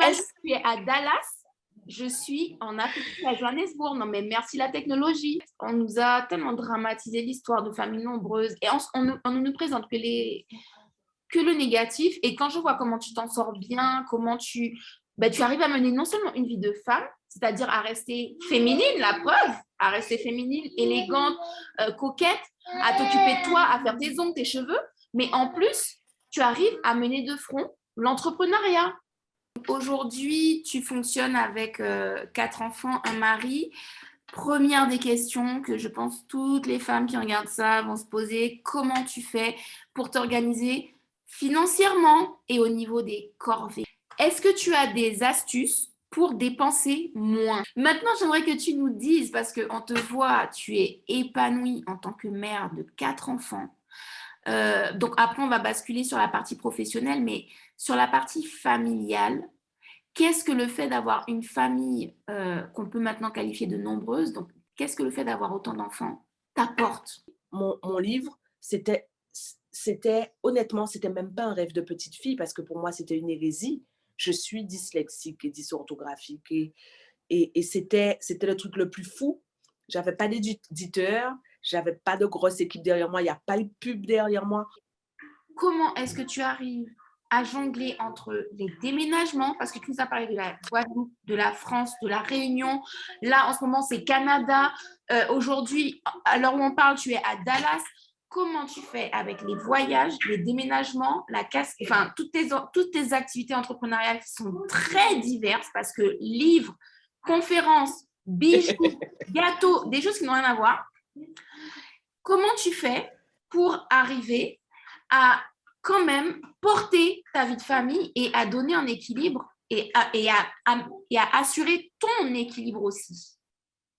imagine que tu es à Dallas, je suis en Afrique, à Johannesburg. Non, mais merci la technologie. On nous a tellement dramatisé l'histoire de familles nombreuses et on nous présente que le négatif. Et quand je vois comment tu t'en sors bien, comment tu arrives à mener non seulement une vie de femme, c'est-à-dire à rester féminine, la preuve, à rester féminine, élégante, coquette, à t'occuper de toi, à faire tes ongles, tes cheveux, mais en plus, tu arrives à mener de front l'entrepreneuriat. Aujourd'hui, tu fonctionnes avec 4 enfants, un mari. Première des questions que je pense toutes les femmes qui regardent ça vont se poser, comment tu fais pour t'organiser financièrement et au niveau des corvées? Est-ce que tu as des astuces pour dépenser moins? Maintenant, j'aimerais que tu nous dises, parce qu'on te voit, tu es épanouie en tant que mère de 4 enfants. Donc après, on va basculer sur la partie professionnelle, mais sur la partie familiale, qu'est-ce que le fait d'avoir une famille qu'on peut maintenant qualifier de nombreuse, donc qu'est-ce que le fait d'avoir autant d'enfants t'apporte? Mon livre, honnêtement, c'était même pas un rêve de petite fille parce que pour moi, c'était une hérésie. Je suis dyslexique et dysorthographique et c'était le truc le plus fou. J'avais pas d'éditeur, j'avais pas de grosse équipe derrière moi, il y a pas eu de pub derrière moi. Comment est-ce que tu arrives à jongler entre les déménagements, parce que tu nous as parlé de la Guadeloupe, de la France, de la Réunion. Là, en ce moment, c'est Canada. Aujourd'hui, à l'heure où on parle, tu es à Dallas. Comment tu fais avec les voyages, les déménagements, la casse, enfin, toutes tes activités entrepreneuriales qui sont très diverses, parce que livres, conférences, bijoux, gâteaux, des choses qui n'ont rien à voir. Comment tu fais pour arriver à quand même porter ta vie de famille et à donner un équilibre et à assurer ton équilibre aussi?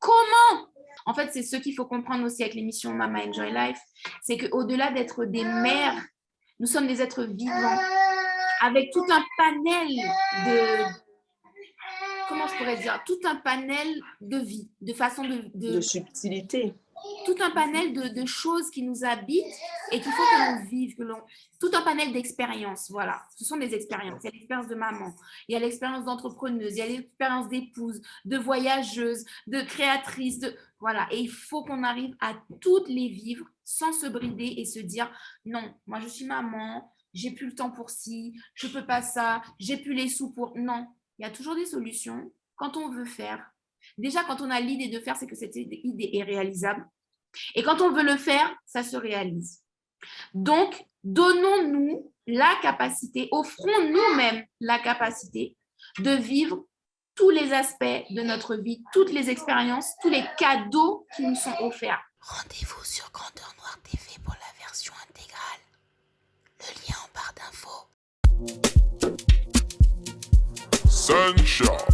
Comment? En fait, c'est ce qu'il faut comprendre aussi avec l'émission Mama Enjoy Life, c'est qu'au-delà d'être des mères, nous sommes des êtres vivants avec tout un panel comment je pourrais dire, tout un panel de vie, de façon De subtilité. tout un panel de choses qui nous habitent et qu'il faut que l'on vive, tout un panel d'expériences, voilà. Ce sont des expériences. Il y a l'expérience de maman, il y a l'expérience d'entrepreneuse, il y a l'expérience d'épouse, de voyageuse, de créatrice, voilà. Et il faut qu'on arrive à toutes les vivre sans se brider et se dire non, moi je suis maman, j'ai plus le temps pour ci, je peux pas ça, j'ai plus les sous pour... Non, il y a toujours des solutions quand on veut faire. Déjà, quand on a l'idée de faire, c'est que cette idée est réalisable. Et quand on veut le faire, ça se réalise. Donc, donnons-nous la capacité, offrons nous-mêmes la capacité de vivre tous les aspects de notre vie, toutes les expériences, tous les cadeaux qui nous sont offerts. Rendez-vous sur Grandeur Noire TV pour la version intégrale. Le lien en barre d'infos. Sunshine.